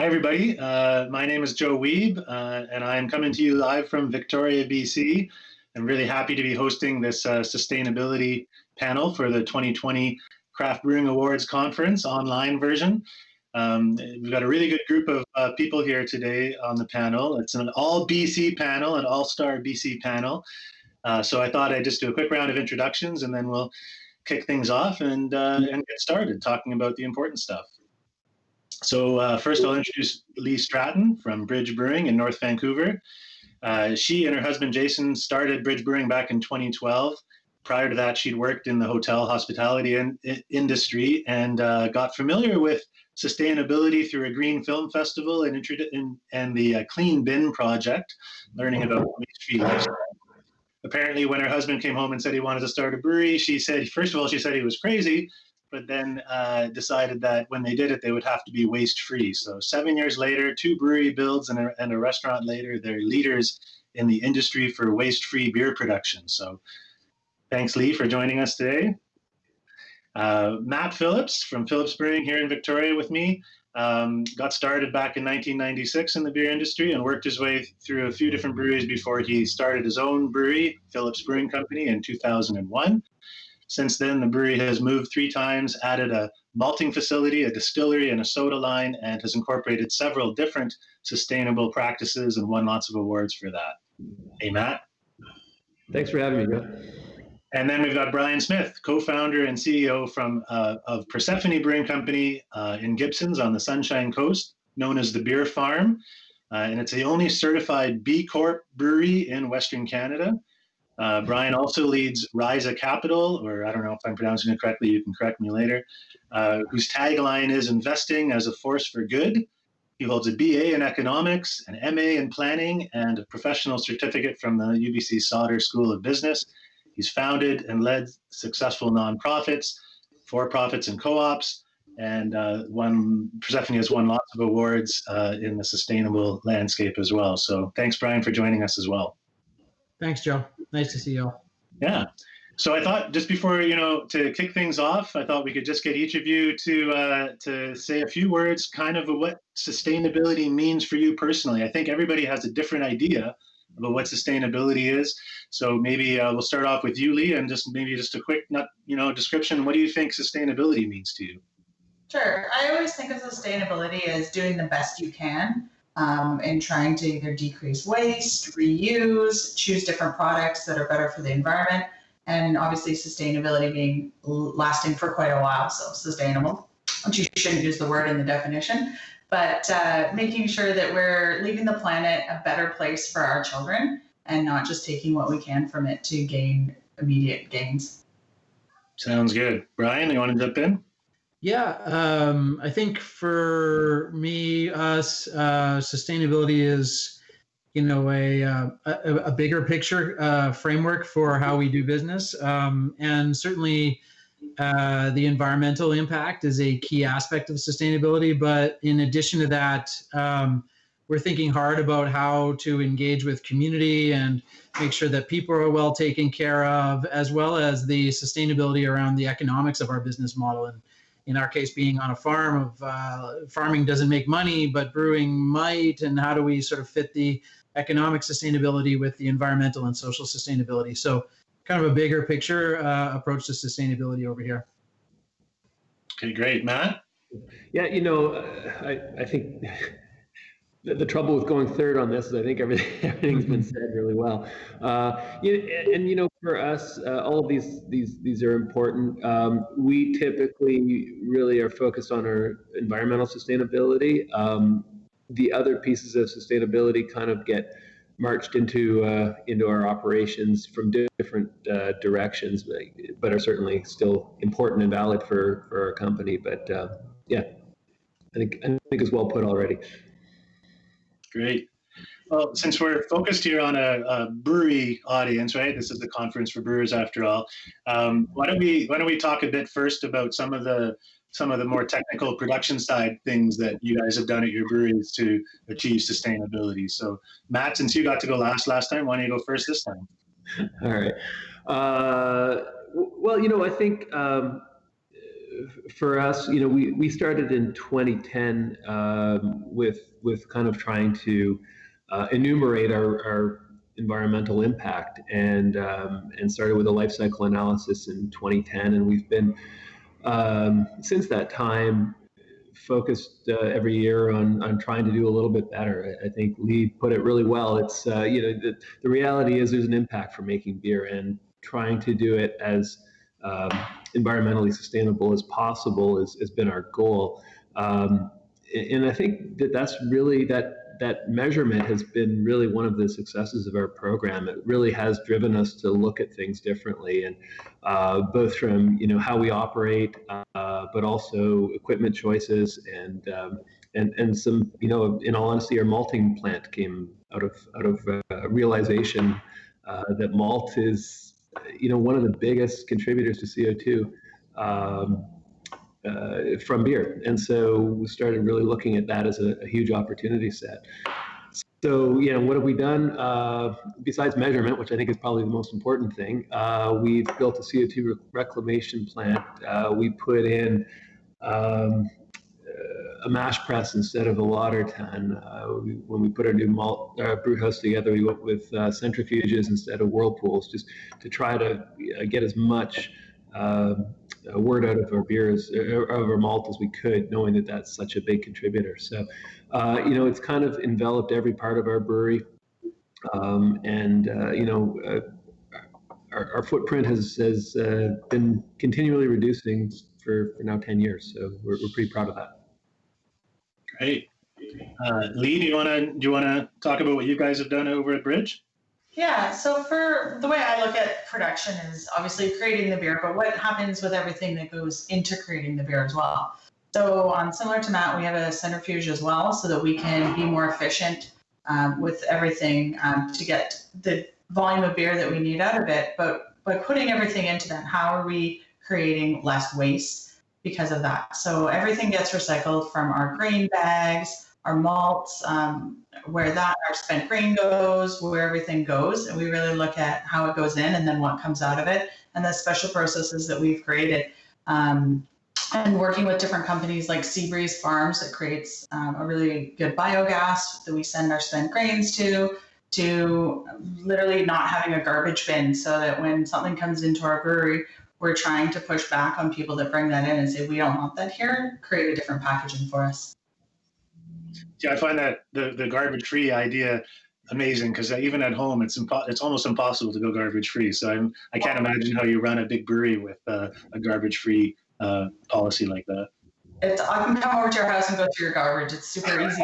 Hi, everybody. My name is Joe Weeb, and I'm coming to you live from Victoria, BC. I'm really happy to be hosting this sustainability panel for the 2020 Craft Brewing Awards Conference online version. We've got a really good group of people here today on the panel. It's an all BC panel, an all-star BC panel. So I thought I'd just do a quick round of introductions, and then we'll kick things off and get started talking about the important stuff. So first I'll introduce Lee Stratton from Bridge Brewing in North Vancouver. She and her husband Jason started Bridge Brewing back in 2012. Prior to that, she'd worked in the hotel hospitality industry and got familiar with sustainability through a green film festival and the Clean Bin project, learning about waste-free lifestyle. Apparently, when her husband came home and said he wanted to start a brewery, she said, first of all, she said he was crazy, but then decided that when they did it, they would have to be waste-free. So 7 years later, 2 brewery builds and a restaurant later, they're leaders in the industry for waste-free beer production. So thanks, Lee, for joining us today. Matt Phillips from Phillips Brewing here in Victoria with me. Got started back in 1996 in the beer industry and worked his way through a few different breweries before he started his own brewery, Phillips Brewing Company, in 2001. Since then, the brewery has moved 3 times, added a malting facility, a distillery, and a soda line, and has incorporated several different sustainable practices and won lots of awards for that. Hey, Matt. Thanks for having me, Joe. And then we've got Brian Smith, co-founder and CEO of Persephone Brewing Company in Gibsons on the Sunshine Coast, known as the Beer Farm. And it's the only certified B Corp brewery in Western Canada. Brian also leads Risa Capital, or I don't know if I'm pronouncing it correctly, you can correct me later, whose tagline is investing as a force for good. He holds a BA in economics, an MA in planning, and a professional certificate from the UBC Sauder School of Business. He's founded and led successful nonprofits, for-profits, and co-ops, and Persephone has won lots of awards in the sustainable landscape as well. So thanks, Brian, for joining us as well. Thanks, Joe. Nice to see you all. Yeah. So I thought just before, to kick things off, I thought we could just get each of you to say a few words kind of what sustainability means for you personally. I think everybody has a different idea about what sustainability is. So maybe we'll start off with you, Lee, and just a quick, description. What do you think sustainability means to you? Sure. I always think of sustainability as doing the best you can and trying to either decrease waste, reuse, choose different products that are better for the environment, and obviously sustainability being lasting for quite a while, so sustainable, which you shouldn't use the word in the definition, but making sure that we're leaving the planet a better place for our children and not just taking what we can from it to gain immediate gains. Sounds good. Brian, you want to jump in? Yeah, I think for me, sustainability is, a bigger picture framework for how we do business. And certainly the environmental impact is a key aspect of sustainability. But in addition to that, we're thinking hard about how to engage with community and make sure that people are well taken care of, as well as the sustainability around the economics of our business model. And in our case, being on a farm, farming doesn't make money, but brewing might. And how do we sort of fit the economic sustainability with the environmental and social sustainability? So kind of a bigger picture approach to sustainability over here. Okay, great. Matt? Yeah, I think the trouble with going third on this is I think everything's been said really well. For us, all of these are important. We typically really are focused on our environmental sustainability. The other pieces of sustainability kind of get marched into our operations from different directions, but are certainly still important and valid for our company. But I think it's well put already. Great. Well, since we're focused here on a brewery audience, right? This is a conference for brewers, after all. Why don't we talk a bit first about some of the more technical production side things that you guys have done at your breweries to achieve sustainability? So, Matt, since you got to go last time, why don't you go first this time? All right. Well, I think for us, we started in 2010 with kind of trying to enumerate our environmental impact, and started with a life cycle analysis in 2010, and we've been since that time focused every year on trying to do a little bit better. I think Lee put it really well. It's the reality is there's an impact for making beer, and trying to do it as environmentally sustainable as possible has been our goal. And I think that's really that measurement has been really one of the successes of our program. It really has driven us to look at things differently, and both from how we operate, but also equipment choices, and some in all honesty, our malting plant came out of a realization that malt is one of the biggest contributors to CO2. From beer. And so we started really looking at that as a huge opportunity set. So, what have we done besides measurement, which I think is probably the most important thing? We've built a CO2 reclamation plant. We put in a mash press instead of a water tun. When we put our new malt brew house together, we went with centrifuges instead of whirlpools, just to try to get as much word out of our beers, of our malt as we could, knowing that that's such a big contributor. So, it's kind of enveloped every part of our brewery, and our footprint has been continually reducing for now 10 years. So we're pretty proud of that. Great. Lee, do you want to talk about what you guys have done over at Bridge? Yeah, so for the way I look at production is obviously creating the beer, but what happens with everything that goes into creating the beer as well. So similar to Matt, we have a centrifuge as well, so that we can be more efficient with everything to get the volume of beer that we need out of it. But by putting everything into that, how are we creating less waste because of that? So everything gets recycled, from our grain bags, our malts, where that our spent grain goes, where everything goes, and we really look at how it goes in and then what comes out of it, and the special processes that we've created. And working with different companies like Seabreeze Farms, that creates a really good biogas that we send our spent grains to literally not having a garbage bin, so that when something comes into our brewery, we're trying to push back on people that bring that in and say, we don't want that here, create a different packaging for us. Yeah, I find that the garbage-free idea amazing, because even at home, it's almost impossible to go garbage-free. So I can't imagine how you run a big brewery with a garbage-free policy like that. I can come over to your house and go through your garbage. It's super easy.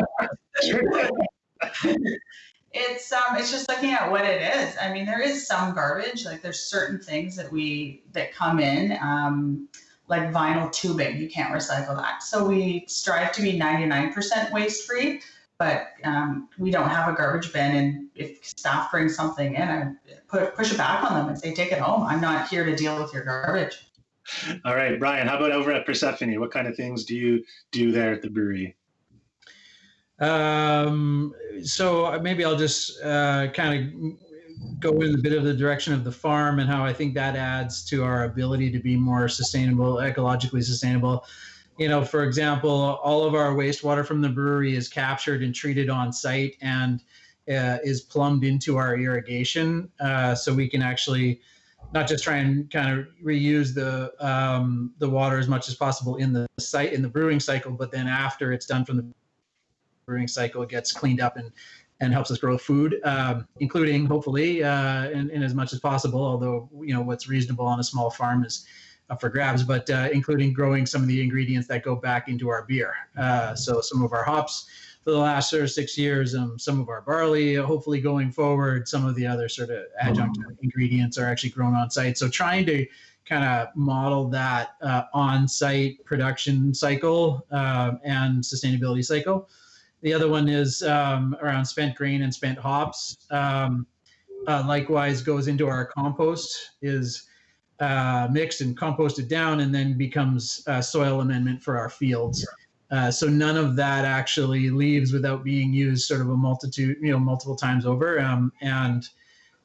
It's just looking at what it is. I mean, there is some garbage. Like, there's certain things that come in. Like vinyl tubing, you can't recycle that. So we strive to be 99% waste free, but we don't have a garbage bin. And if staff bring something in, I push it back on them and say, take it home. I'm not here to deal with your garbage. All right, Brian, how about over at Persephone? What kind of things do you do there at the brewery? So maybe I'll just kind of go in a bit of the direction of the farm, and how I think that adds to our ability to be more sustainable, ecologically sustainable. For example, all of our wastewater from the brewery is captured and treated on site, and is plumbed into our irrigation. So we can actually not just try and kind of reuse the water as much as possible in the brewing cycle, but then after it's done from the brewing cycle, it gets cleaned up and helps us grow food, including, hopefully, in as much as possible, although, what's reasonable on a small farm is up for grabs, but including growing some of the ingredients that go back into our beer. So some of our hops for the last 6 years, some of our barley, hopefully going forward, some of the other sort of adjunct ingredients are actually grown on site. So trying to kind of model that on-site production cycle and sustainability cycle. The other one is around spent grain and spent hops. Likewise, goes into our compost, is mixed and composted down, and then becomes soil amendment for our fields. So none of that actually leaves without being used sort of multiple times over, and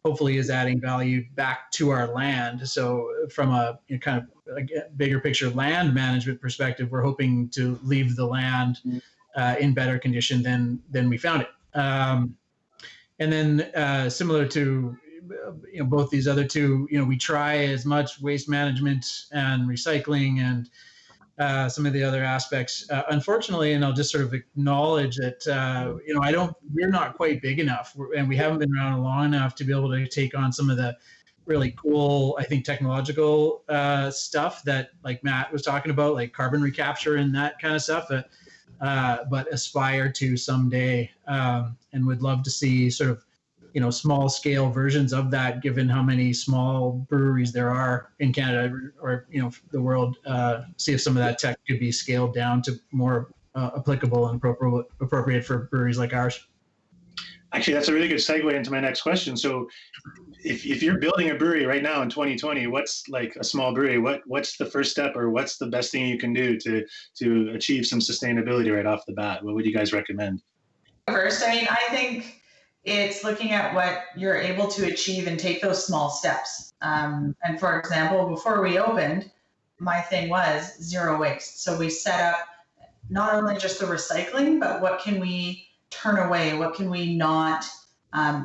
hopefully is adding value back to our land. So from a kind a bigger picture land management perspective, we're hoping to leave the land in better condition than we found it. And then similar to both these other two, we try as much waste management and recycling and some of the other aspects. Unfortunately, and I'll just sort of acknowledge that we're not quite big enough, and we haven't been around long enough to be able to take on some of the really cool, I think, technological stuff that like Matt was talking about, like carbon recapture and that kind of stuff. But aspire to someday, and would love to see sort of small scale versions of that, given how many small breweries there are in Canada or the world. See if some of that tech could be scaled down to more applicable and appropriate for breweries like ours. Actually, that's a really good segue into my next question. So if you're building a brewery right now in 2020, what's like a small brewery? What's the first step, or what's the best thing you can do to achieve some sustainability right off the bat? What would you guys recommend? First, I think it's looking at what you're able to achieve and take those small steps. And for example, before we opened, my thing was zero waste. So we set up not only just the recycling, but what can we turn away? What can we not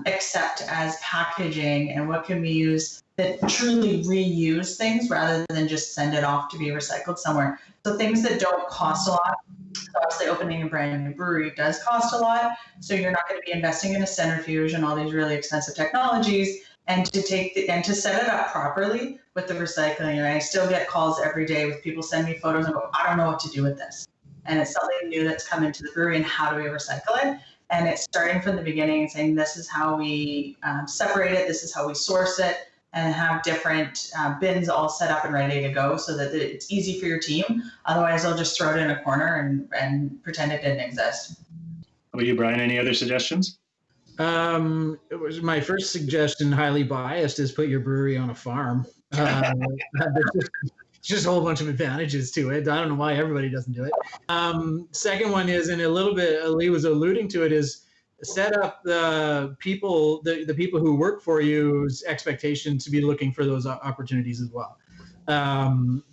accept as packaging, and what can we use that truly reuse things rather than just send it off to be recycled somewhere? So things that don't cost a lot. So obviously opening a brand new brewery does cost a lot. So you're not going to be investing in a centrifuge and all these really expensive technologies, and to set it up properly with the recycling. And I still get calls every day with people send me photos and go, I don't know what to do with this. And it's something new that's come into the brewery, and how do we recycle it? And it's starting from the beginning and saying, this is how we separate it, this is how we source it, and have different bins all set up and ready to go so that it's easy for your team. Otherwise, they'll just throw it in a corner and pretend it didn't exist. How about you, Brian? Any other suggestions? It was my first suggestion, highly biased, is put your brewery on a farm. Just a whole bunch of advantages to it. I don't know why everybody doesn't do it. Second one is, and a little bit Lee was alluding to it, is set up the people who work for you's expectation to be looking for those opportunities as well.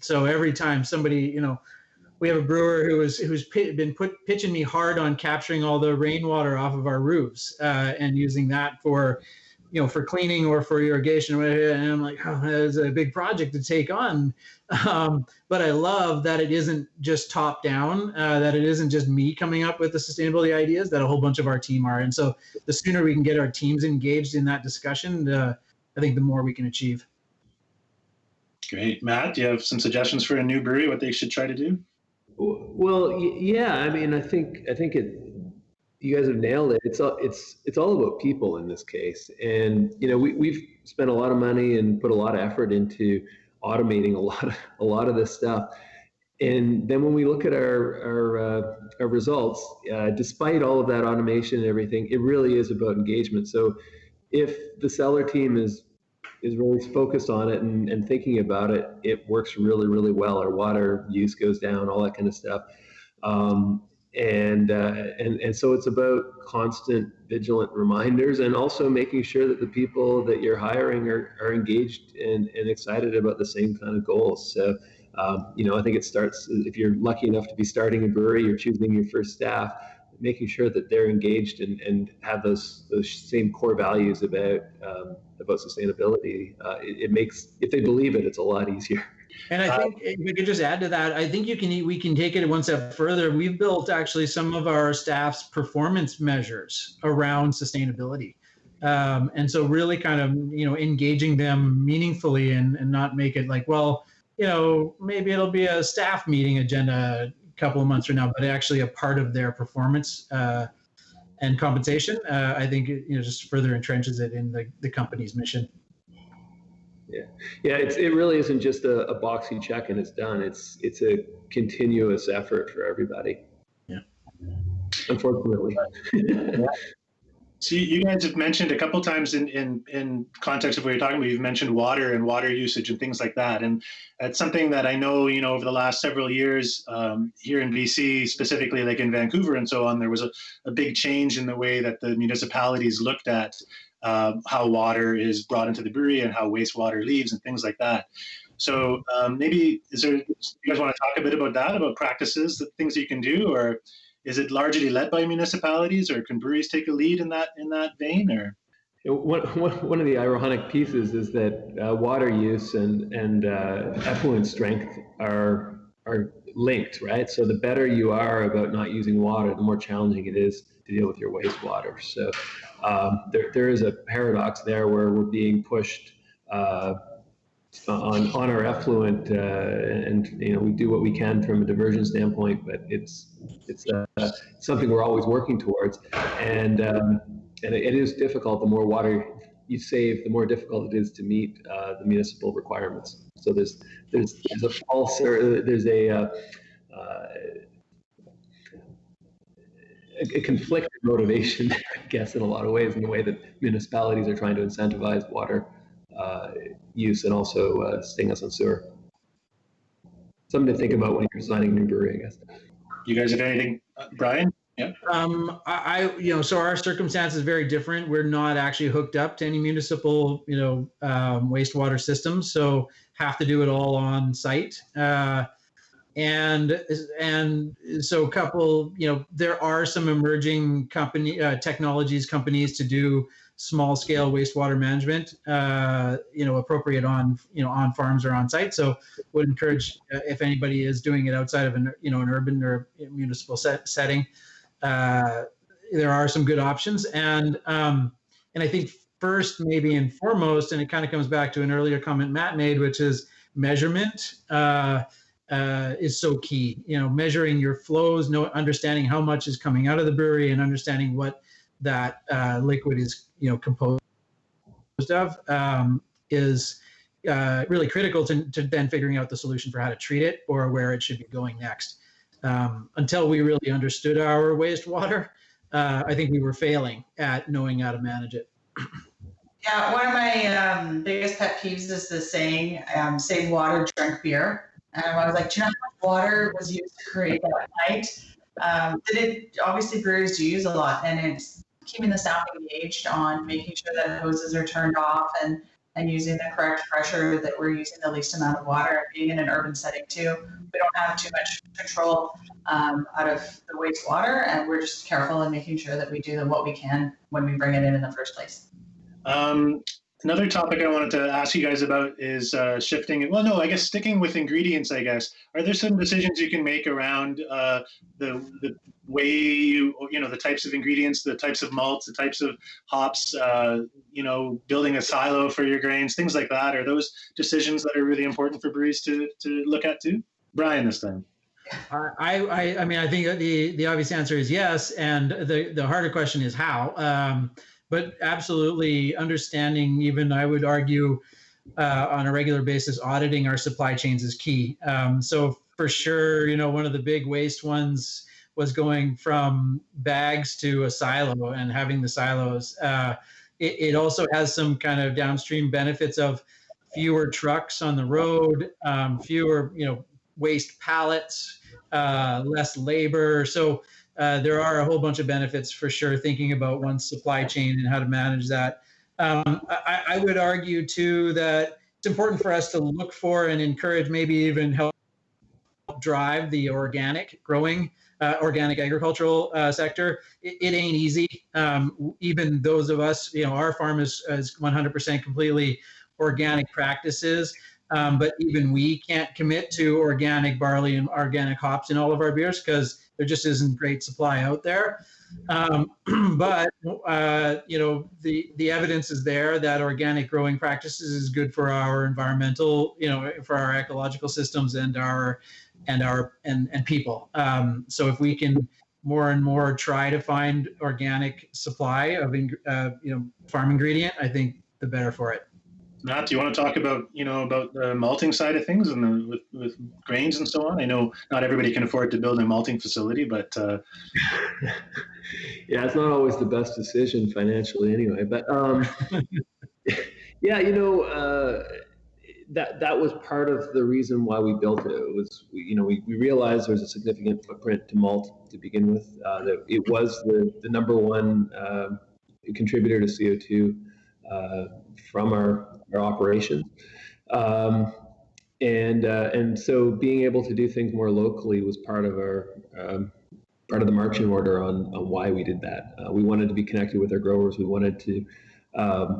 So every time somebody, we have a brewer who's been pitching me hard on capturing all the rainwater off of our roofs and using that for cleaning or for irrigation, and I'm like, oh, that's a big project to take on. But I love that it isn't just top down, that it isn't just me coming up with the sustainability ideas, that a whole bunch of our team are. And so the sooner we can get our teams engaged in that discussion, I think the more we can achieve. Great. Matt, do you have some suggestions for a new brewery, what they should try to do? Well, yeah, I think it. You guys have nailed it. It's all about people in this case, and we've spent a lot of money and put a lot of effort into automating a lot of this stuff. And then when we look at our results, despite all of that automation and everything, it really is about engagement. So if the cellar team is really focused on it and thinking about it, it works really, really well. Our water use goes down, all that kind of stuff. And so it's about constant vigilant reminders, and also making sure that the people that you're hiring are engaged and excited about the same kind of goals. So, I think it starts, if you're lucky enough to be starting a brewery, you're choosing your first staff, making sure that they're engaged and have those same core values about sustainability. It makes, if they believe it, it's a lot easier. And I think if we could just add to that, I think we can take it one step further. We've built actually some of our staff's performance measures around sustainability. And so really kind of, engaging them meaningfully and not make it like, well, maybe it'll be a staff meeting agenda a couple of months from now, but actually a part of their performance and compensation. I think it just further entrenches it in the company's mission. Yeah. It really isn't just a box you check and it's done. It's a continuous effort for everybody. Yeah. Unfortunately. So you guys have mentioned a couple of times in context of what you're talking about, you've mentioned water and water usage and things like that. And that's something that I know, over the last several years here in BC, specifically like in Vancouver and so on, there was a big change in the way that the municipalities looked at how water is brought into the brewery and how wastewater leaves and things like that. So maybe you guys want to talk a bit about that, about practices, the things that you can do, or is it largely led by municipalities, or can breweries take a lead in that vein? Or one of the ironic pieces is that water use and effluent strength are linked, right? So the better you are about not using water, the more challenging it is to deal with your wastewater. So there is a paradox there where we're being pushed on our effluent, and we do what we can from a diversion standpoint, but it's something we're always working towards, and it is difficult. The more water you save, the more difficult it is to meet the municipal requirements. So there's a false, or there's a conflicted motivation, I guess, in a lot of ways, in the way that municipalities are trying to incentivize water use and also staying us on sewer. Something to think about when you're designing a new brewery, I guess. You guys have anything, Brian? Yeah. So our circumstance is very different. We're not actually hooked up to any municipal, wastewater systems, so have to do it all on site. And so there are some emerging companies to do small scale wastewater management, appropriate on farms or on site. So would encourage if anybody is doing it outside of an urban or municipal setting, there are some good options. And I think first, maybe and foremost, and it kind of comes back to an earlier comment Matt made, which is measurement. Is so key. Measuring your flows, understanding how much is coming out of the brewery, and understanding what that liquid is, composed of, is really critical to then figuring out the solution for how to treat it or where it should be going next. Until we really understood our wastewater, I think we were failing at knowing how to manage it. Yeah, one of my biggest pet peeves is the saying, save water, drink beer. And I was like, do you know how much water was used to create that night? Obviously breweries do use a lot, and it's keeping the staff engaged on making sure that hoses are turned off and using the correct pressure, that we're using the least amount of water. Being in an urban setting too, we don't have too much control out of the wastewater, and we're just careful in making sure that we do what we can when we bring it in the first place. Another topic I wanted to ask you guys about is shifting. Well, no, I guess sticking with ingredients. I guess, are there some decisions you can make around the way the types of ingredients, the types of malts, the types of hops, building a silo for your grains, things like that? Are those decisions that are really important for breweries to look at too? Brian, this time. I think the obvious answer is yes, and the harder question is how. But absolutely understanding, even I would argue, on a regular basis, auditing our supply chains is key. So for sure, one of the big waste ones was going from bags to a silo and having the silos. It also has some kind of downstream benefits of fewer trucks on the road, fewer waste pallets, less labor. So there are a whole bunch of benefits for sure, thinking about one's supply chain and how to manage that. I would argue too that it's important for us to look for and encourage, maybe even help drive the organic growing, organic agricultural sector. It ain't easy. Even those of us, our farm is 100% completely organic practices. But even we can't commit to organic barley and organic hops in all of our beers because there just isn't great supply out there. But the evidence is there that organic growing practices is good for our environmental, for our ecological systems and people. So if we can more and more try to find organic supply of farm ingredient, I think the better for it. Matt, do you want to talk about the malting side of things and with grains and so on? I know not everybody can afford to build a malting facility, but yeah, it's not always the best decision financially, anyway. But yeah, that was part of the reason why we built it. It was we realized there was a significant footprint to malt to begin with. That it was the number one contributor to CO2 from our operations. And so being able to do things more locally was part of part of the marching order on why we did that. We wanted to be connected with our growers. We wanted to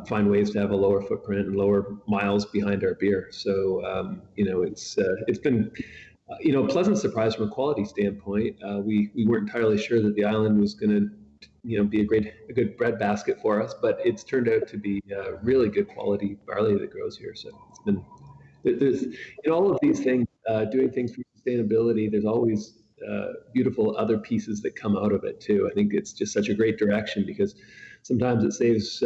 find ways to have a lower footprint and lower miles behind our beer. So it's been a pleasant surprise from a quality standpoint. We weren't entirely sure that the island was going to be a good breadbasket for us, but it's turned out to be really good quality barley that grows here. So it's been there's in all of these things, doing things for sustainability. There's always beautiful other pieces that come out of it too. I think it's just such a great direction because sometimes it saves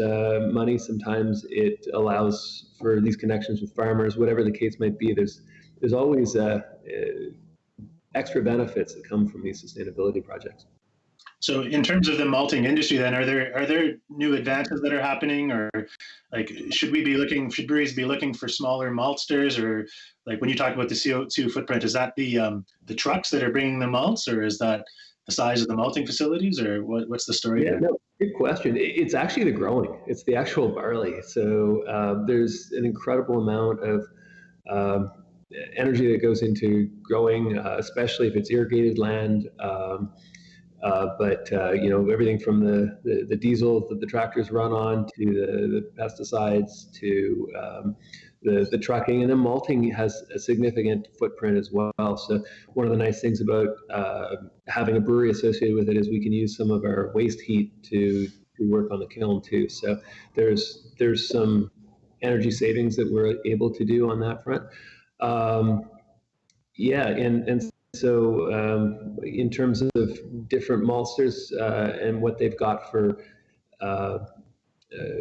money, sometimes it allows for these connections with farmers, whatever the case might be. There's always extra benefits that come from these sustainability projects. So in terms of the malting industry, then are there new advances that are happening, or like should breweries be looking for smaller maltsters, or like when you talk about the CO2 footprint, is that the trucks that are bringing the malts, or is that the size of the malting facilities, or what's the story? Yeah, no, good question. It's actually the growing. It's the actual barley. So there's an incredible amount of energy that goes into growing, especially if it's irrigated land. But everything from the diesel that the tractors run on to the pesticides to the trucking, and then malting has a significant footprint as well. So one of the nice things about having a brewery associated with it is we can use some of our waste heat to work on the kiln too. So there's some energy savings that we're able to do on that front. So in terms of different maltsters and what they've got for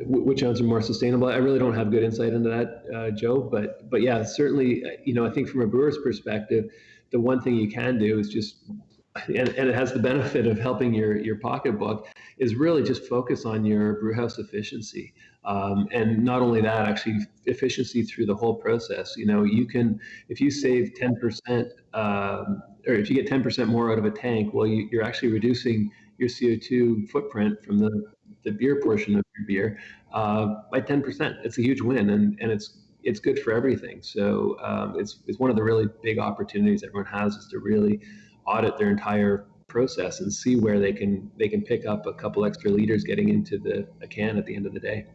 which ones are more sustainable, I really don't have good insight into that, Joe. But yeah, certainly, I think from a brewer's perspective, the one thing you can do is just, and it has the benefit of helping your pocketbook, is really just focus on your brewhouse efficiency. And not only that, actually efficiency through the whole process. You can, if you save 10%, or if you get 10% more out of a tank, well, you're actually reducing your CO2 footprint from the beer portion of your beer by 10%. It's a huge win, and it's good for everything. So it's one of the really big opportunities everyone has, is to really audit their entire process and see where they can pick up a couple extra liters getting into a can at the end of the day.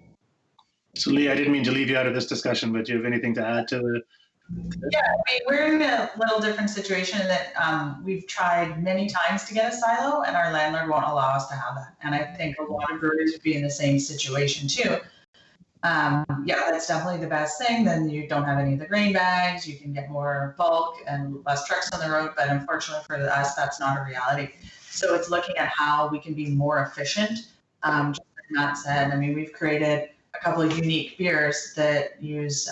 So Lee, I didn't mean to leave you out of this discussion, but do you have anything to add to it? Yeah, we're in a little different situation in that we've tried many times to get a silo, and our landlord won't allow us to have that. And I think a lot of breweries would be in the same situation too. That's definitely the best thing. Then you don't have any of the grain bags. You can get more bulk and less trucks on the road. But unfortunately for us, that's not a reality. So it's looking at how we can be more efficient. Just like Matt said, we've created a couple of unique beers that use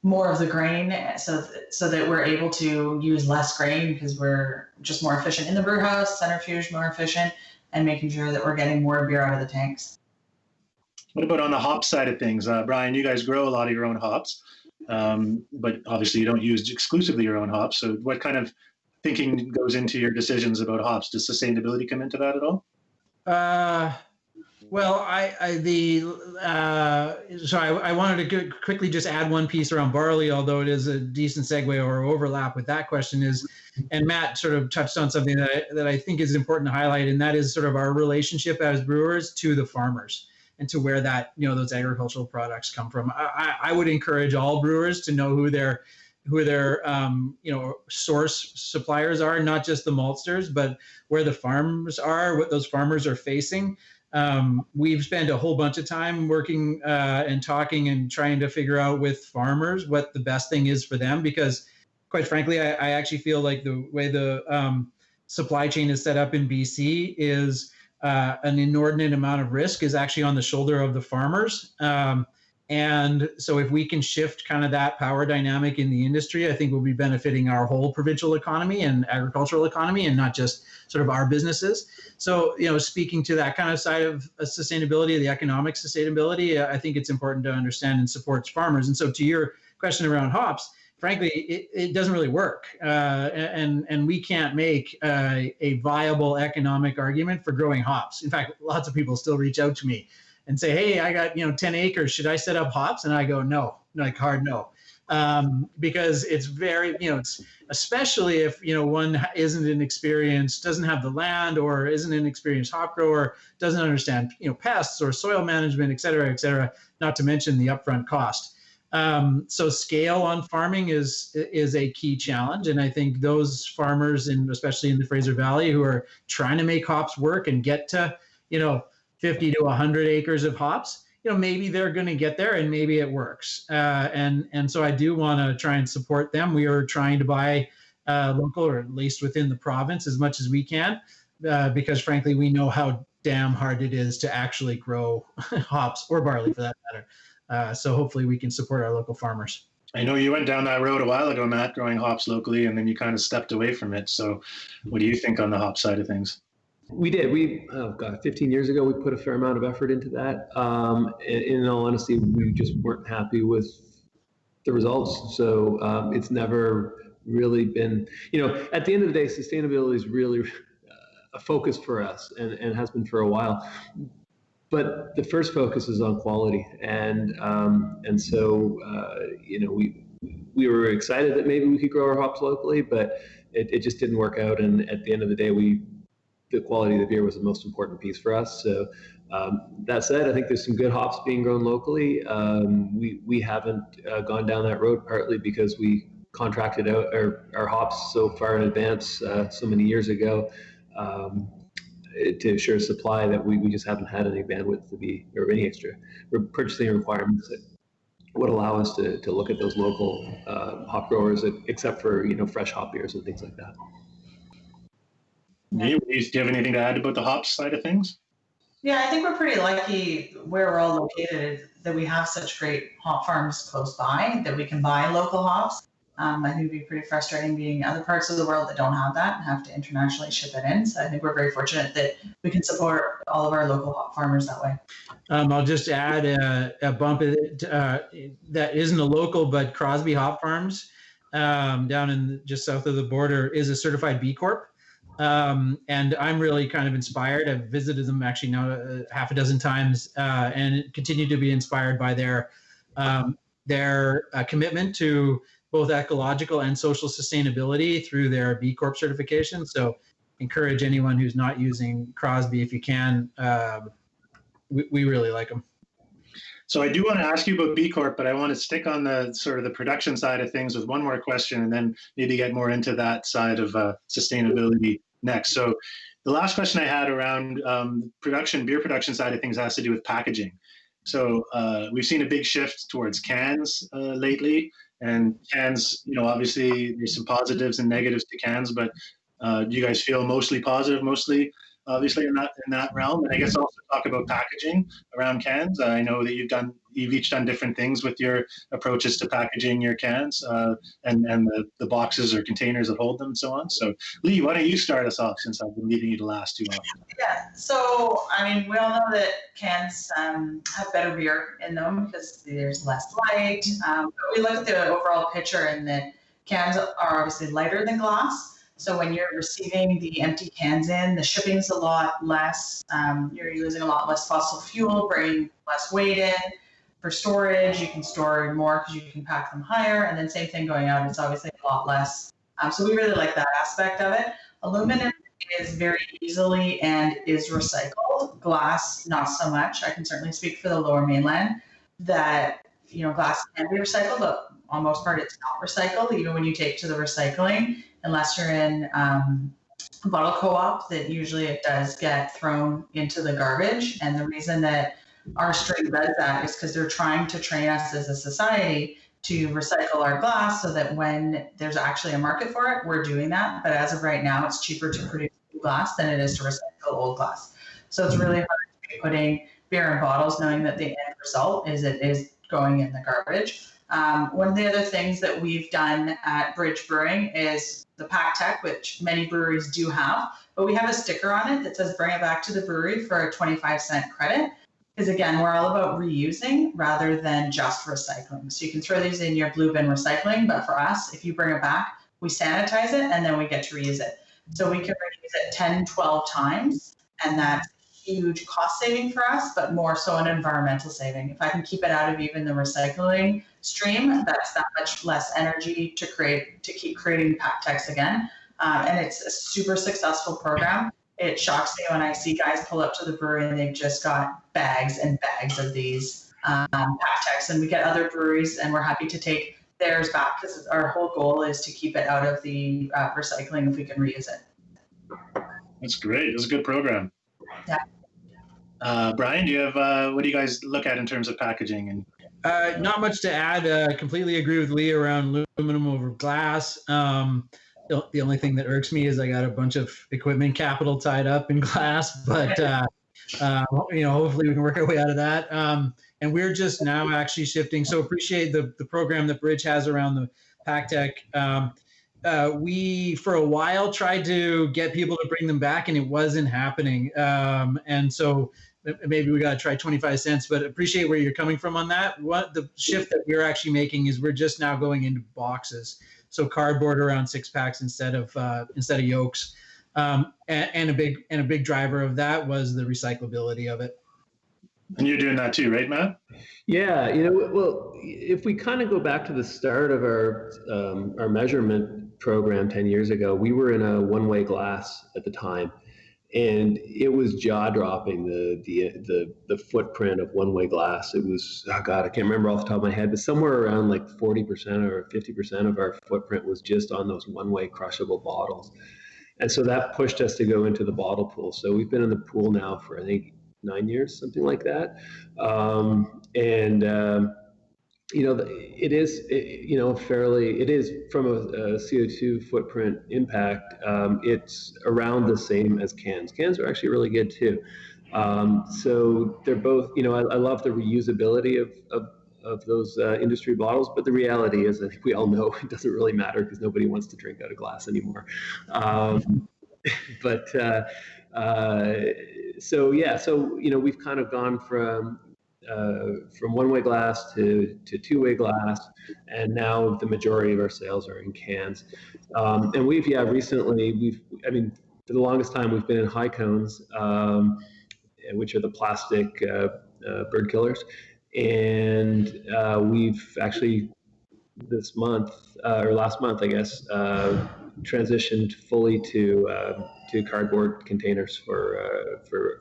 more of the grain, so that we're able to use less grain because we're just more efficient in the brew house, centrifuge more efficient, and making sure that we're getting more beer out of the tanks. What about on the hop side of things? Brian, you guys grow a lot of your own hops, but obviously you don't use exclusively your own hops. So what kind of thinking goes into your decisions about hops? Does sustainability come into that at all? Well, I wanted to quickly just add one piece around barley, although it is a decent segue or overlap with that question is, and Matt sort of touched on something that I think is important to highlight, and that is sort of our relationship as brewers to the farmers and to where that, those agricultural products come from. I would encourage all brewers to know who their source suppliers are, not just the maltsters, but where the farms are, what those farmers are facing. We've spent a whole bunch of time working and talking and trying to figure out with farmers what the best thing is for them, because quite frankly, I actually feel like the way the supply chain is set up in BC is an inordinate amount of risk is actually on the shoulder of the farmers. And so if we can shift kind of that power dynamic in the industry, I think we'll be benefiting our whole provincial economy and agricultural economy, and not just sort of our businesses. So, speaking to that kind of side of sustainability, the economic sustainability, I think it's important to understand and support farmers. And so to your question around hops, frankly, it doesn't really work. And we can't make a viable economic argument for growing hops. In fact, lots of people still reach out to me and say, hey, I got 10 acres. Should I set up hops? And I go, no, like hard no. because it's very, it's especially if, one isn't an experienced, doesn't have the land or isn't an experienced hop grower, doesn't understand, pests or soil management, et cetera, not to mention the upfront cost. So scale on farming is a key challenge. And I think those farmers, especially in the Fraser Valley, who are trying to make hops work and get to, 50 to 100 acres of hops, maybe they're going to get there and maybe it works. And so I do want to try and support them. We are trying to buy local, or at least within the province, as much as we can, because frankly, we know how damn hard it is to actually grow hops, or barley for that matter. So hopefully we can support our local farmers. I know you went down that road a while ago, Matt, growing hops locally, and then you kind of stepped away from it. So what do you think on the hop side of things? We did. 15 years ago, we put a fair amount of effort into that. In all honesty, we just weren't happy with the results. So it's never really been, at the end of the day, sustainability is really a focus for us, and has been for a while. But the first focus is on quality, and so we were excited that maybe we could grow our hops locally, but it just didn't work out. And at the end of the day, the quality of the beer was the most important piece for us. So that said, I think there's some good hops being grown locally. We haven't gone down that road, partly because we contracted out our hops so far in advance so many years ago to ensure supply that we just haven't had any bandwidth or any extra purchasing requirements that would allow us to look at those local hop growers, except for fresh hop beers and things like that. Do you have anything to add about the hops side of things? Yeah, I think we're pretty lucky where we're all located that we have such great hop farms close by that we can buy local hops. I think it'd be pretty frustrating being other parts of the world that don't have that and have to internationally ship it in. So I think we're very fortunate that we can support all of our local hop farmers that way. I'll just add a bump that isn't a local, but Crosby Hop Farms down in just south of the border is a certified B Corp. And I'm really kind of inspired. I've visited them actually now half a dozen times, and continue to be inspired by their commitment to both ecological and social sustainability through their B Corp certification. So encourage anyone who's not using Crosby, if you can. We really like them. So I do want to ask you about B Corp, but I want to stick on the sort of the production side of things with one more question, and then maybe get more into that side of sustainability next. So the last question I had around beer production side of things has to do with packaging. So we've seen a big shift towards cans lately, and cans, obviously there's some positives and negatives to cans, but do you guys feel mostly positive, mostly obviously in that realm? And I guess also talk about packaging around cans. I know that you've each done different things with your approaches to packaging your cans and the boxes or containers that hold them and so on. So Lee, why don't you start us off, since I've been leaving you to last too long? Yeah, so we all know that cans have better beer in them because there's less light. But we look at the overall picture, and that cans are obviously lighter than glass. So when you're receiving the empty cans in, the shipping's a lot less. You're using a lot less fossil fuel, bringing less weight in. For storage, you can store more because you can pack them higher. And then same thing going out, it's obviously a lot less. So we really like that aspect of it. Aluminum is very easily and is recycled. Glass, not so much. I can certainly speak for the Lower Mainland that, glass can be recycled, but on most part it's not recycled, even when you take to the recycling. Unless you're in a bottle co-op, that usually it does get thrown into the garbage. And the reason that our strain does that is because they're trying to train us as a society to recycle our glass, so that when there's actually a market for it, we're doing that. But as of right now, it's cheaper to produce new glass than it is to recycle old glass. So it's really hard to be putting beer in bottles knowing that the end result is it is going in the garbage. One of the other things that we've done at Bridge Brewing is the pack tech, which many breweries do have, but we have a sticker on it that says bring it back to the brewery for a 25-cent credit. Because again, we're all about reusing rather than just recycling. So you can throw these in your blue bin recycling, but for us, if you bring it back, we sanitize it and then we get to reuse it. So we can reuse it 10, 12 times, and that's huge cost saving for us, but more so an environmental saving. If I can keep it out of even the recycling stream, that's that much less energy to keep creating pack techs again. And it's a super successful program. It shocks me when I see guys pull up to the brewery and they've just got bags and bags of these pack techs. And we get other breweries, and we're happy to take theirs back because our whole goal is to keep it out of the recycling if we can reuse it. That's great. It's a good program. Yeah. Brian, do you have what do you guys look at in terms of packaging? And Not much to add. Completely agree with Lee around aluminum over glass. The only thing that irks me is I got a bunch of equipment capital tied up in glass, but hopefully we can work our way out of that. And we're just now actually shifting. So appreciate the program that Bridge has around the pack tech. We, for a while, tried to get people to bring them back, and it wasn't happening. And so maybe we got to try 25 cents, but appreciate where you're coming from on that. What the shift that we're actually making is we're just now going into boxes. So cardboard around 6-packs instead of yolks. And a big driver of that was the recyclability of it. And you're doing that too, right, Matt? Yeah, well, if we kind of go back to the start of our measurement program 10 years ago, we were in a one-way glass at the time, and it was jaw-dropping the footprint of one-way glass. It was, oh God, I can't remember off the top of my head, but somewhere around like 40% or 50% of our footprint was just on those one-way crushable bottles. And so that pushed us to go into the bottle pool. So we've been in the pool now for, I think, 9 years, something like that. It is from a CO2 footprint impact. It's around the same as cans. Cans are actually really good too. So they're both, I love the reusability of those industry bottles, but the reality is, I think we all know it doesn't really matter because nobody wants to drink out of glass anymore. We've kind of gone from one-way glass to two-way glass, and now the majority of our sales are in cans. And recently for the longest time we've been in high cones, which are the plastic bird killers, and we've actually this month or last month, I guess, transitioned fully to cardboard containers for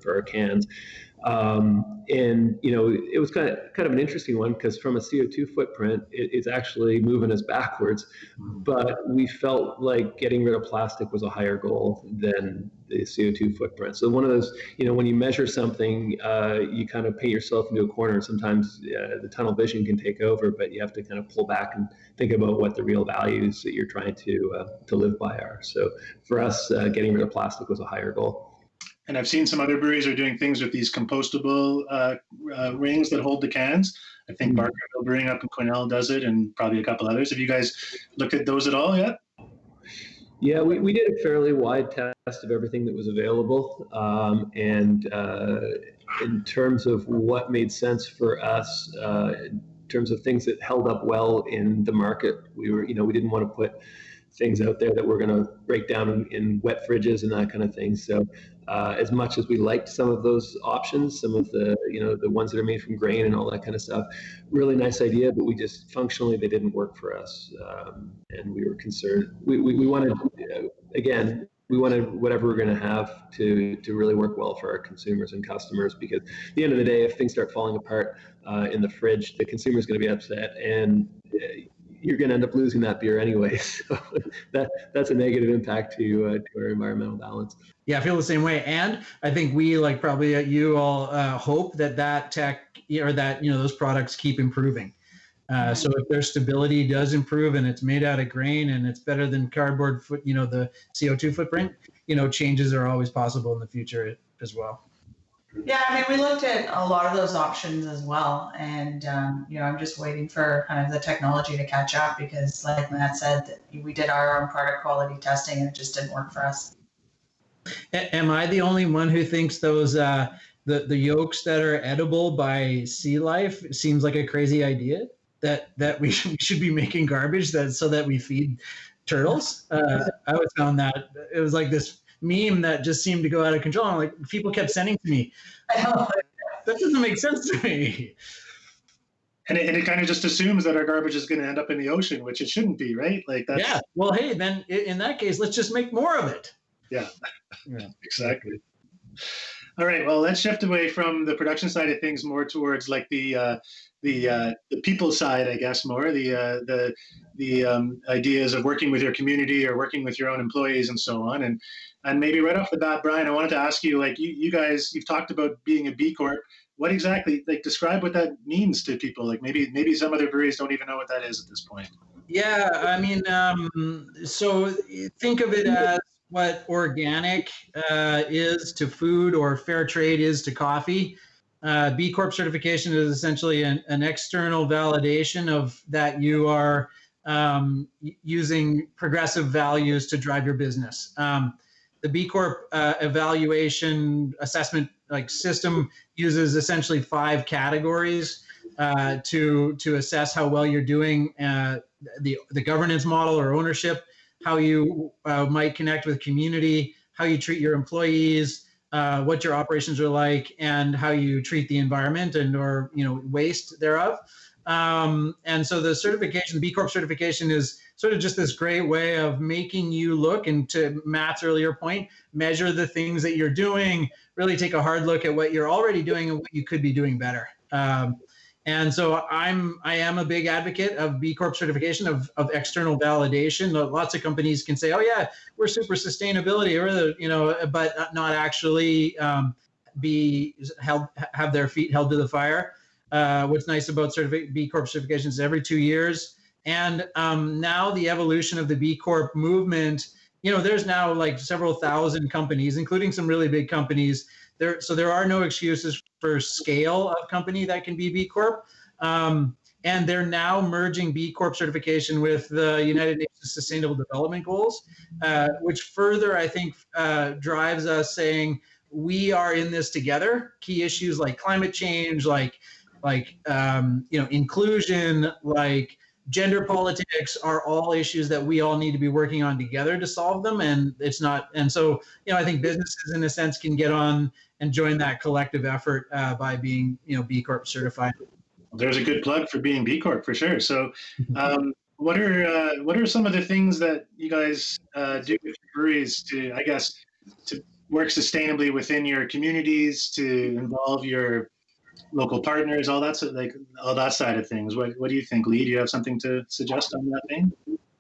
our cans. It was kind of an interesting one because from a CO2 footprint, it's actually moving us backwards. But we felt like getting rid of plastic was a higher goal than the CO2 footprint. So one of those, when you measure something, you kind of paint yourself into a corner. And sometimes the tunnel vision can take over, but you have to kind of pull back and think about what the real values that you're trying to live by are. So for us, getting rid of plastic was a higher goal. And I've seen some other breweries are doing things with these compostable rings that hold the cans. I think Barkerville Brewing up in Quesnel does it, and probably a couple others. Have you guys looked at those at all yet? Yeah, we did a fairly wide test of everything that was available. In terms of what made sense for us, in terms of things that held up well in the market, we didn't want to put things out there that were going to break down in wet fridges and that kind of thing. So as much as we liked some of those options, some of the ones that are made from grain and all that kind of stuff, really nice idea, but we just functionally they didn't work for us, and we were concerned. We wanted we wanted whatever we're going to have to really work well for our consumers and customers, because at the end of the day, if things start falling apart in the fridge, the consumer is going to be upset, and you're going to end up losing that beer anyway. So that's a negative impact to our environmental balance. Yeah, I feel the same way. And I think we, like probably you all, hope that tech or that, those products keep improving. So if their stability does improve and it's made out of grain and it's better than cardboard, the CO2 footprint, changes are always possible in the future as well. Yeah, we looked at a lot of those options as well. And, I'm just waiting for kind of the technology to catch up because, like Matt said, we did our own product quality testing and it just didn't work for us. Am I the only one who thinks those the yolks that are edible by sea life seems like a crazy idea? That we should be making garbage so that we feed turtles? I always found that it was like this meme that just seemed to go out of control. And people kept sending to me, that doesn't make sense to me. And it kind of just assumes that our garbage is going to end up in the ocean, which it shouldn't be, right? Like that's Yeah. Well, hey, then in that case, let's just make more of it. yeah, Yeah. exactly. All right, well, let's shift away from the production side of things more towards like the people side, I guess, more the ideas of working with your community or working with your own employees and so on. And maybe right off the bat, Brian, I wanted to ask you, like you guys, you've talked about being a B Corp. What exactly, like, describe what that means to people? Like maybe some other breweries don't even know what that is at this point. Yeah, I mean, so think of it as what organic is to food or fair trade is to coffee. B Corp certification is essentially an external validation of that you are using progressive values to drive your business. The B Corp evaluation assessment like system uses essentially 5 categories to assess how well you're doing. The governance model or ownership, how you might connect with community, how you treat your employees, what your operations are like, and how you treat the environment and or waste thereof. And so the certification, the B Corp certification, is sort of just this great way of making you look, and to Matt's earlier point, measure the things that you're doing, really take a hard look at what you're already doing and what you could be doing better. And so I am a big advocate of B Corp certification, of external validation. Lots of companies can say, oh yeah, we're super sustainability, or but not actually have their feet held to the fire. What's nice about B Corp certifications is every 2 years. And now the evolution of the B Corp movement, there's now like several thousand companies, including some really big companies. So there are no excuses for scale of company that can be B Corp. And they're now merging B Corp certification with the United Nations Sustainable Development Goals, which further, I think, drives us saying we are in this together. Key issues like climate change, like inclusion, like gender politics are all issues that we all need to be working on together to solve them. And it's not, and so, I think businesses in a sense can get on and join that collective effort by being, B Corp certified. There's a good plug for being B Corp for sure. So, what are some of the things that you guys do with breweries to, I guess, to work sustainably within your communities, to involve your local partners, all that side of things? What do you think, Lee? Do you have something to suggest on that vein?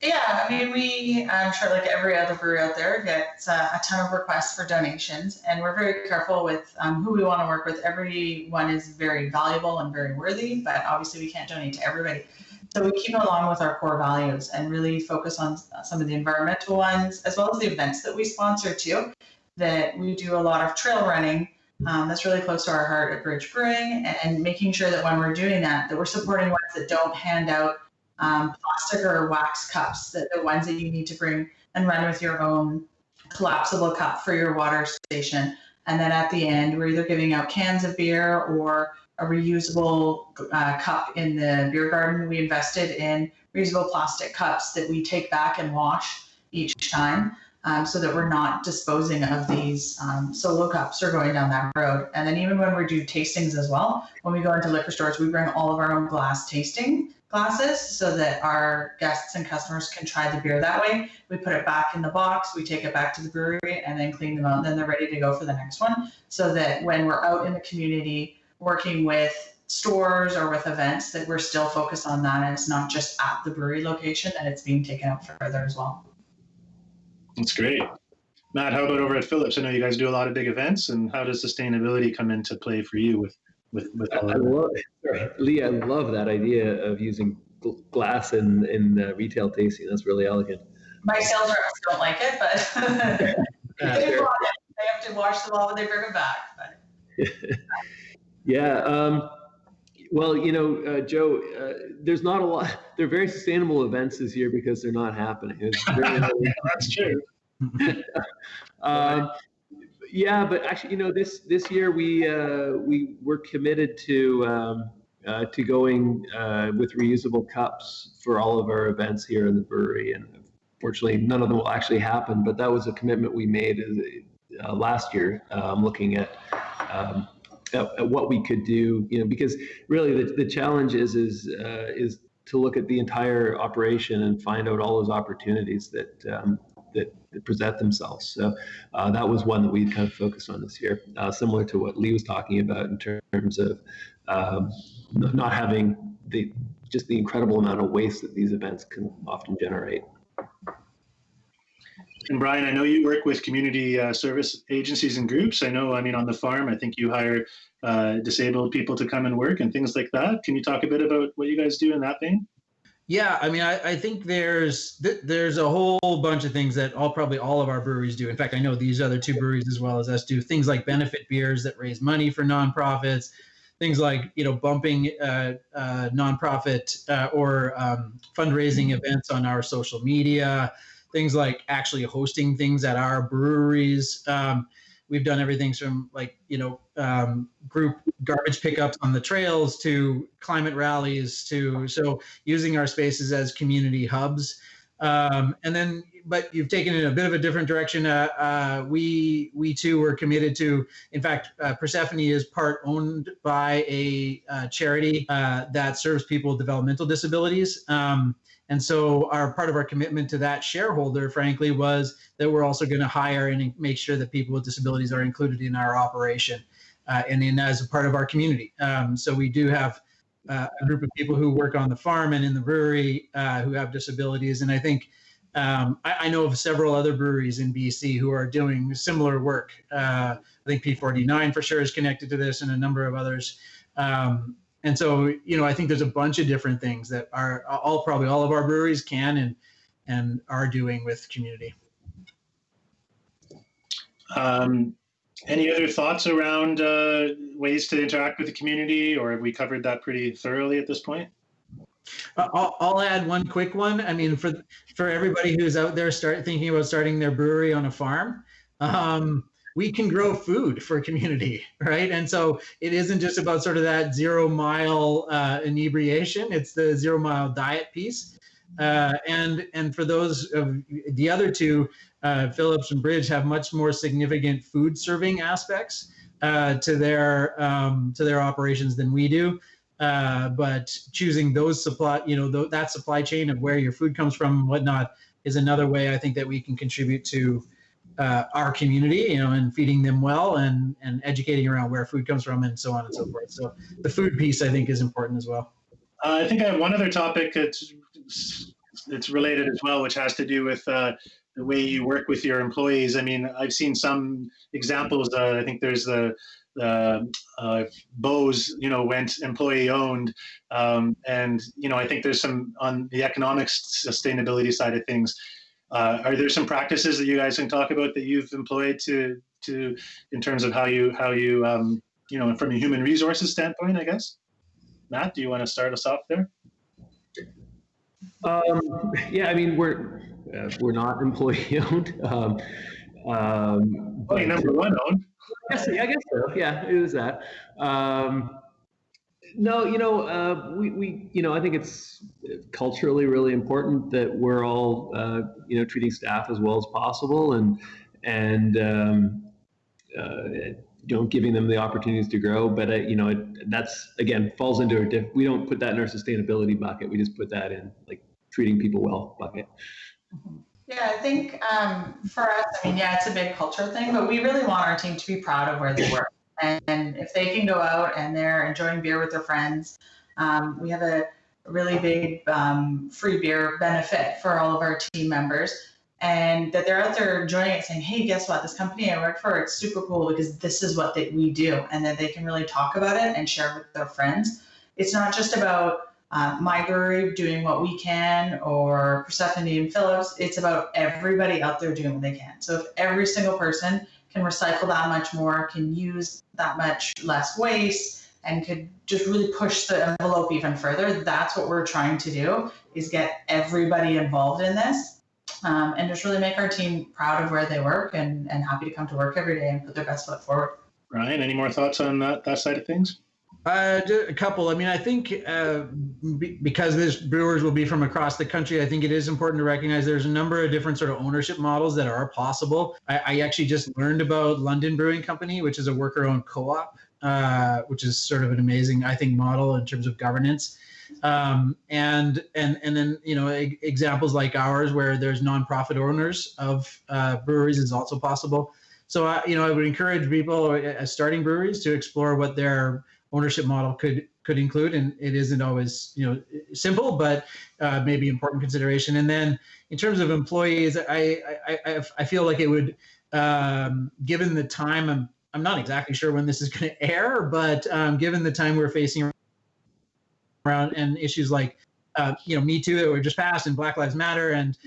Yeah, I mean, I'm sure like every other brewery out there gets a ton of requests for donations, and we're very careful with who we want to work with. Everyone is very valuable and very worthy, but obviously we can't donate to everybody. So we keep along with our core values and really focus on some of the environmental ones, as well as the events that we sponsor too. That we do a lot of trail running. That's really close to our heart at Bridge Brewing, and making sure that when we're doing that we're supporting ones that don't hand out plastic or wax cups, that the ones that you need to bring and run with your own collapsible cup for your water station. And then at the end, we're either giving out cans of beer or a reusable cup in the beer garden. We invested in reusable plastic cups that we take back and wash each time. So that we're not disposing of these solo cups or going down that road. And then even when we do tastings as well, when we go into liquor stores, we bring all of our own glass tasting glasses so that our guests and customers can try the beer that way. We put it back in the box, we take it back to the brewery and then clean them out, and then they're ready to go for the next one. So that when we're out in the community working with stores or with events, that we're still focused on that, and it's not just at the brewery location, and it's being taken out further as well. That's great. Matt, how about over at Phillips? I know you guys do a lot of big events, and how does sustainability come into play for you with all of that? Lee, I love that idea of using glass in retail tasting. That's really elegant. My sales reps don't like it, but they have to wash them all when they bring them back. But. Yeah. Well, Joe, there's not a lot. They're very sustainable events this year because they're not happening. It's very That's true. Yeah, but actually, this year we were committed to going with reusable cups for all of our events here in the brewery, and fortunately, none of them will actually happen. But that was a commitment we made last year, looking at at what we could do, because really the challenge is to look at the entire operation and find out all those opportunities that present themselves. So that was one that we kind of focused on this year, similar to what Lee was talking about in terms of not having the incredible amount of waste that these events can often generate. And Brian, I know you work with community service agencies and groups. I know, on the farm, I think you hire disabled people to come and work and things like that. Can you talk a bit about what you guys do in that vein? Yeah, I think there's a whole bunch of things that probably all of our breweries do. In fact, I know these other two breweries as well as us do things like benefit beers that raise money for nonprofits, things like bumping nonprofit or fundraising events on our social media, things like actually hosting things at our breweries. We've done everything from group garbage pickups on the trails to climate rallies so using our spaces as community hubs. But you've taken it in a bit of a different direction. We too were committed to, in fact, Persephone is part owned by a charity that serves people with developmental disabilities. And so part of our commitment to that shareholder, frankly, was that we're also going to hire and make sure that people with disabilities are included in our operation and as a part of our community. So we do have a group of people who work on the farm and in the brewery who have disabilities. And I think I know of several other breweries in BC who are doing similar work. I think P49 for sure is connected to this and a number of others. And so, I think there's a bunch of different things that probably all of our breweries can and are doing with community. Any other thoughts around ways to interact with the community, or have we covered that pretty thoroughly at this point? I'll add one quick one. For everybody who's out there thinking about starting their brewery on a farm, we can grow food for community, right? And so it isn't just about sort of that 0 mile inebriation, it's the 0 mile diet piece. And for those of the other two, Phillips and Bridge have much more significant food serving aspects to their operations than we do. But choosing those that supply chain of where your food comes from and whatnot is another way I think that we can contribute to our community, and feeding them well and educating around where food comes from and so on and so forth. So the food piece I think is important as well. I think I have one other topic that's related as well, which has to do with the way you work with your employees. I've seen some examples. I think there's the Bose, went employee owned. And, I think there's some on the economic sustainability side of things. Are there some practices that you guys can talk about that you've employed to in terms of how you from a human resources standpoint, I guess? Matt, do you want to start us off there? Yeah, we're not employee owned. Number one owned. I guess so. Yeah, it was that. No, we I think it's culturally really important that we're all, treating staff as well as possible and giving them the opportunities to grow. But, that's, again, falls into we don't put that in our sustainability bucket. We just put that in treating people well bucket. Yeah, I think for us, it's a big culture thing, but we really want our team to be proud of where they work. And if they can go out and they're enjoying beer with their friends, we have a really big free beer benefit for all of our team members, and that they're out there enjoying it, saying, hey, guess what? This company I work for, it's super cool because this is what we do. And that they can really talk about it and share with their friends. It's not just about my brewery doing what we can or Persephone and Phillips. It's about everybody out there doing what they can. So if every single person can recycle that much more, can use that much less waste, and could just really push the envelope even further, that's what we're trying to do, is get everybody involved in this and just really make our team proud of where they work and happy to come to work every day and put their best foot forward. Ryan, any more thoughts on that side of things? A couple. I think because this brewers will be from across the country, I think it is important to recognize there's a number of different sort of ownership models that are possible. I actually just learned about London Brewing Company, which is a worker-owned co-op which is sort of an amazing, I think, model in terms of governance. And then examples like ours where there's nonprofit owners of breweries is also possible. So I would encourage people starting breweries to explore what their ownership model could include, and it isn't always simple, but maybe important consideration. And then in terms of employees, I feel like it would, given the time, I'm not exactly sure when this is going to air, but given the time we're facing around and issues like Me Too that were just passed, and Black Lives Matter, and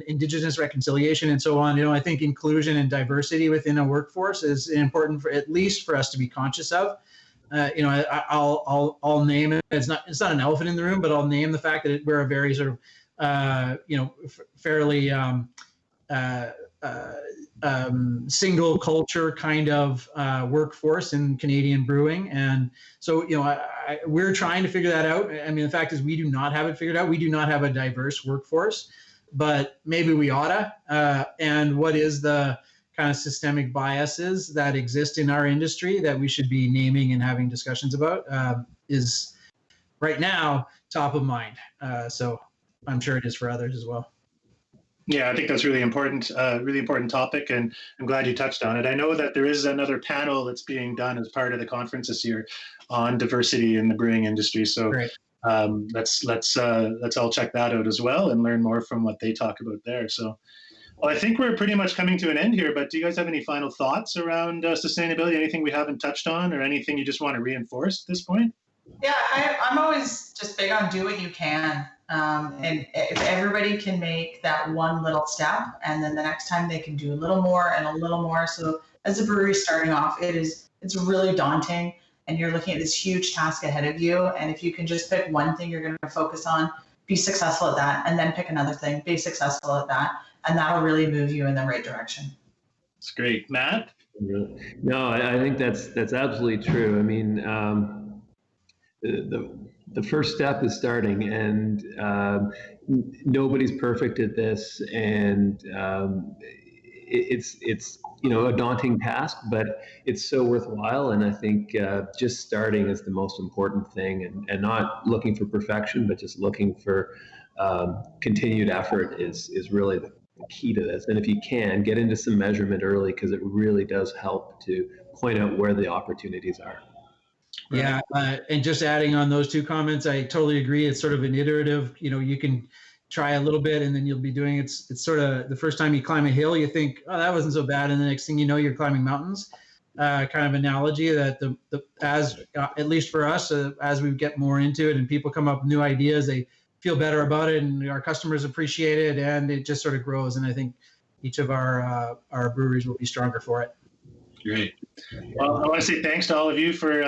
Indigenous reconciliation, and so on. I think inclusion and diversity within a workforce is important at least for us to be conscious of. I'll name it. It's not an elephant in the room, but I'll name the fact that we're a very sort of fairly single culture kind of workforce in Canadian brewing, and so we're trying to figure that out. I mean, the fact is we do not have it figured out. We do not have a diverse workforce, but maybe we oughta. And what is the kind of systemic biases that exist in our industry that we should be naming and having discussions about is right now top of mind. So I'm sure it is for others as well. Yeah, I think that's really important topic, and I'm glad you touched on it. I know that there is another panel that's being done as part of the conference this year on diversity in the brewing industry. So let's all check that out as well and learn more from what they talk about there. So, well, I think we're pretty much coming to an end here, but do you guys have any final thoughts around sustainability? Anything we haven't touched on, or anything you just want to reinforce at this point? Yeah, I'm always just big on do what you can. And if everybody can make that one little step, and then the next time they can do a little more and a little more. So as a brewery starting off, it's really daunting, and you're looking at this huge task ahead of you. And if you can just pick one thing you're going to focus on, be successful at that, and then pick another thing, be successful at that, and that'll really move you in the right direction. That's great. Matt? No, I think that's absolutely true. I mean, the first step is starting, and nobody's perfect at this, and it's a daunting task, but it's so worthwhile. And I think just starting is the most important thing, and not looking for perfection, but just looking for continued effort is really the key to this. And if you can, get into some measurement early, because it really does help to point out where the opportunities are. Yeah, and just adding on those two comments, I totally agree. It's sort of an iterative, you can try a little bit and then you'll be doing it's sort of the first time you climb a hill, you think, oh, that wasn't so bad. And the next thing you know, you're climbing mountains. Kind of analogy that as at least for us, as we get more into it and people come up with new ideas, they feel better about it, and our customers appreciate it, and it just sort of grows. And I think each of our breweries will be stronger for it. Great. Well, I want to say thanks to all of you for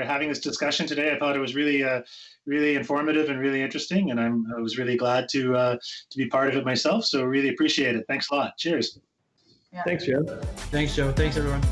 having this discussion today. I thought it was really informative and really interesting, and I was really glad to be part of it myself. So really appreciate it. Thanks a lot. Cheers. Yeah. Thanks, Joe. Thanks, Joe. Thanks, everyone.